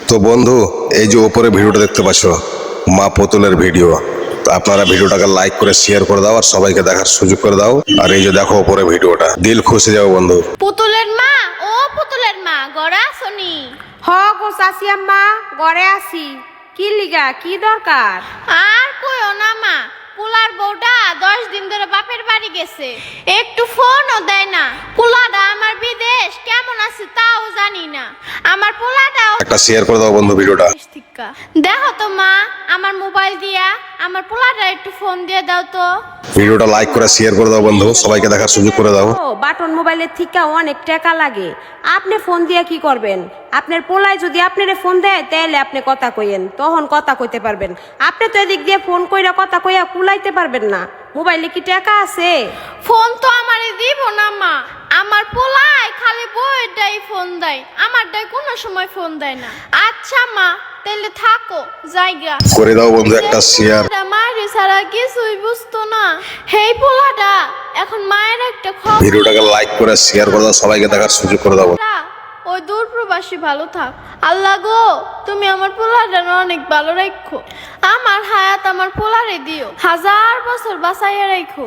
তো বন্ধু, এই যে উপরে ভিডিওটা দেখতে পাচ্ছ, মা পুতুলের ভিডিও। তো আপনারা ভিডিওটাকে লাইক করে শেয়ার করে দাও আর সবাইকে দেখার সুযোগ করে দাও। আর এই যে দেখো উপরে ভিডিওটা, দিল খুশি যাও বন্ধু। পুতুলের মা, ও পুতুলের মা, গড়া আসনি? হ গো চাচি আম্মা, ঘরে আছি। কি লিগা, কি দরকার? আর কইও না মা, পোলার বউটা 10 দিন ধরে বাপের বাড়ি গেছে, একটু ফোনও দেয় না। পোলাটা আমার বিদেশ, কেমন আছে তাও জানি না। আমার পোলাটাও একটা শেয়ার করে দাও বন্ধু ভিডিওটা। দেখো তো মা, আমার মোবাইল দিয়া আমার পোলাটা একটু ফোন দিয়ে দাও তো। ভিডিওটা লাইক করে শেয়ার করে দাও বন্ধু, সবাইকে দেখার সুযোগ করে দাও। ও বাটন মোবাইলের থেকে অনেক টাকা লাগে। আপনি ফোন দিয়ে কি করবেন? আপনার পোলায় যদি আপনারে ফোন দেয় তাহলে আপনি কথা কইেন, তখন কথা কইতে পারবেন। আপনি তো এদিক দিয়ে ফোন কইরা কথা কইয়া কুলাইতে পারবেন না। মোবাইলে কি টাকা আছে? ফোন তো আমারে দিব না মা, আমার পোলাই খালি বউটাই ফোন দেয়, আমারটাই কোনো সময় ফোন দেয় না। আচ্ছা মা, তাহলে থাকো জায়গা করে দাও বন্ধু একটা শেয়ার। মায়ের ছাড়া কিছুই বুঝতো না। হেই পোলাটা এখন মায়ের একটা খবর। ভিডিওটাকে লাইক করে শেয়ার করে দাও, সবাইকে দেখার সুযোগ করে দাও। ওই দূর প্রবাসী ভালো থাক। আল্লাহ গো, তুমি আমার পোলাটা অনেক ভালো রাখো। আমার হায়াত আমার পোলারে দিও, 1000 বছর বাঁচাইয়া রাখো।